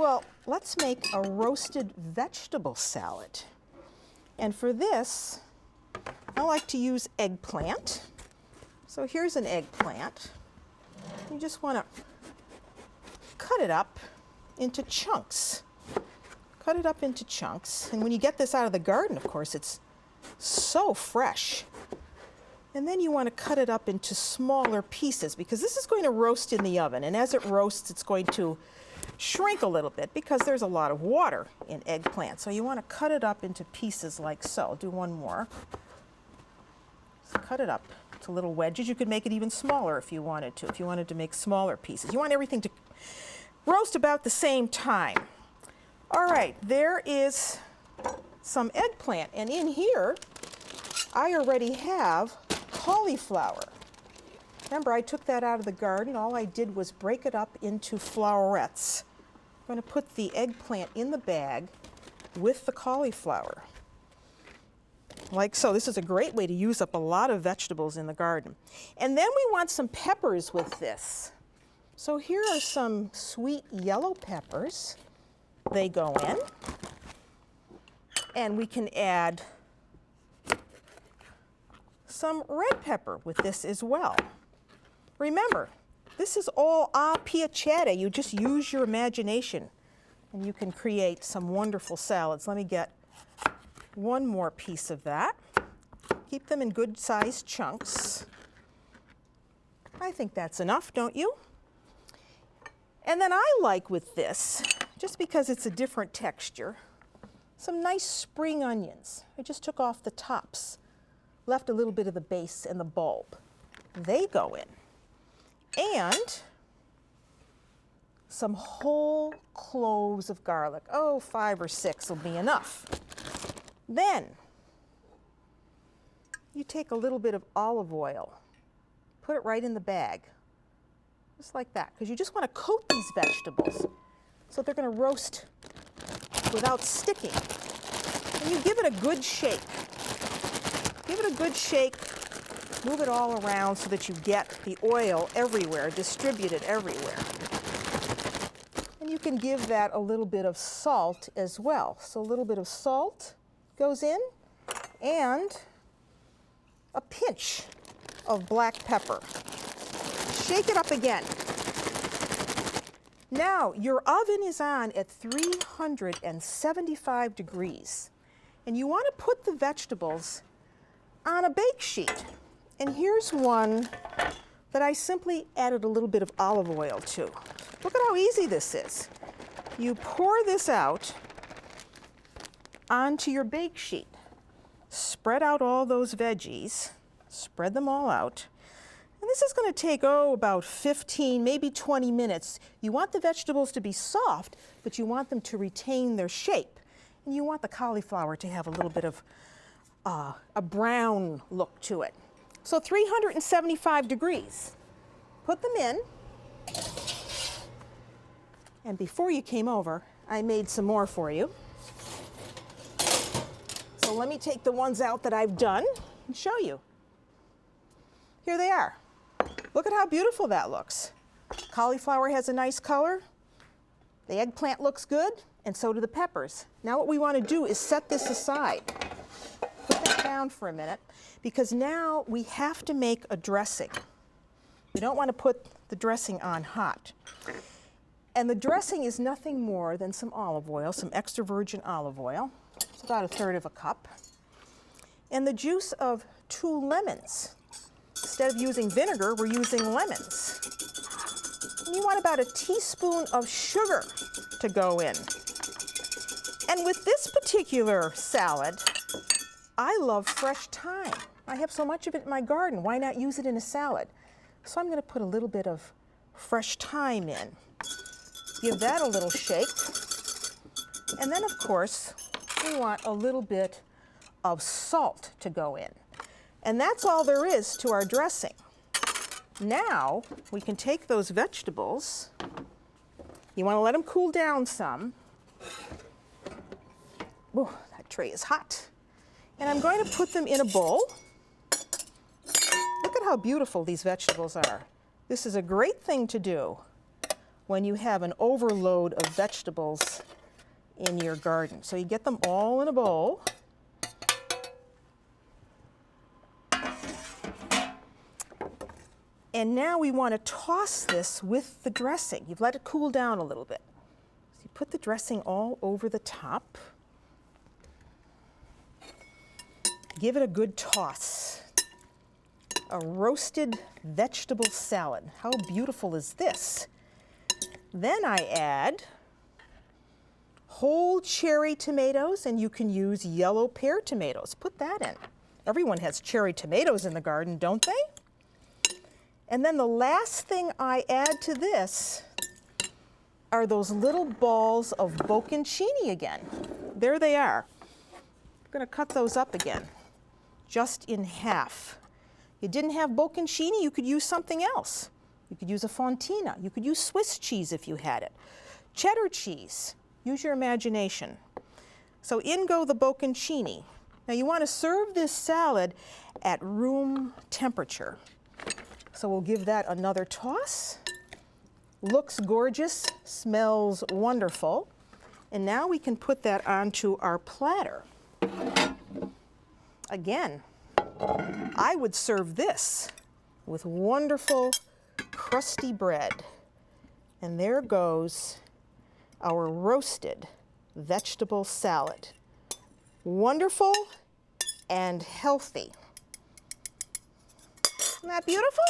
Well, let's make a roasted vegetable salad. And for this, I like to use eggplant. So here's an eggplant. You just want to cut it up into chunks. Cut it up into chunks. And when you get this out of the garden, of course, it's so fresh. And then you want to cut it up into smaller pieces because this is going to roast in the oven. And as it roasts, it's going to shrink a little bit because there's a lot of water in eggplant. So you want to cut it up into pieces like so. I'll do one more. So cut it up to little wedges. You could make it even smaller if you wanted to make smaller pieces. You want everything to roast about the same time. All right, there is some eggplant. And in here, I already have cauliflower. Remember, I took that out of the garden. All I did was break it up into flowerets. I'm going to put the eggplant in the bag with the cauliflower. Like so. This is a great way to use up a lot of vegetables in the garden. And then we want some peppers with this. So here are some sweet yellow peppers. They go in. And we can add some red pepper with this as well. Remember, this is all a piacere. You just use your imagination and you can create some wonderful salads. Let me get one more piece of that. Keep them in good sized chunks. I think that's enough, don't you? And then I like with this, just because it's a different texture, some nice spring onions. I just took off the tops, left a little bit of the base and the bulb. They go in. And some whole cloves of garlic. Oh, 5 or 6 will be enough. Then you take a little bit of olive oil, put it right in the bag, just like that, because you just want to coat these vegetables so they're going to roast without sticking. And you give it a good shake. Give it a good shake. Move it all around so that you get the oil everywhere, distributed everywhere. And you can give that a little bit of salt as well. So a little bit of salt goes in and a pinch of black pepper. Shake it up again. Now your oven is on at 375 degrees. And you want to put the vegetables on a bake sheet. And here's one that I simply added a little bit of olive oil to. Look at how easy this is. You pour this out onto your bake sheet. Spread out all those veggies. Spread them all out. And this is going to take, about 15, maybe 20 minutes. You want the vegetables to be soft, but you want them to retain their shape. And you want the cauliflower to have a little bit of a brown look to it. So 375 degrees. Put them in. And before you came over, I made some more for you. So let me take the ones out that I've done and show you. Here they are. Look at how beautiful that looks. Cauliflower has a nice color. The eggplant looks good, and so do the peppers. Now what we want to do is set this aside. Put that down for a minute, because now we have to make a dressing. We don't want to put the dressing on hot. And the dressing is nothing more than some olive oil, some extra virgin olive oil. It's about 1/3 cup. And the juice of 2 lemons. Instead of using vinegar, we're using lemons. And you want about a teaspoon of sugar to go in. And with this particular salad, I love fresh thyme. I have so much of it in my garden. Why not use it in a salad? So I'm going to put a little bit of fresh thyme in. Give that a little shake. And then, of course, we want a little bit of salt to go in. And that's all there is to our dressing. Now, we can take those vegetables. You want to let them cool down some. Oh, that tray is hot. And I'm going to put them in a bowl. Look at how beautiful these vegetables are. This is a great thing to do when you have an overload of vegetables in your garden. So you get them all in a bowl. And now we want to toss this with the dressing. You've let it cool down a little bit. So you put the dressing all over the top. Give it a good toss. A roasted vegetable salad. How beautiful is this? Then I add whole cherry tomatoes, and you can use yellow pear tomatoes. Put that in. Everyone has cherry tomatoes in the garden, don't they? And then the last thing I add to this are those little balls of bocconcini again. There they are. I'm going to cut those up again, just in half. You didn't have bocconcini, you could use something else. You could use a fontina. You could use Swiss cheese if you had it. Cheddar cheese. Use your imagination. So in go the bocconcini. Now you want to serve this salad at room temperature. So we'll give that another toss. Looks gorgeous, smells wonderful. And now we can put that onto our platter. Again, I would serve this with wonderful crusty bread. And there goes our roasted vegetable salad. Wonderful and healthy. Isn't that beautiful?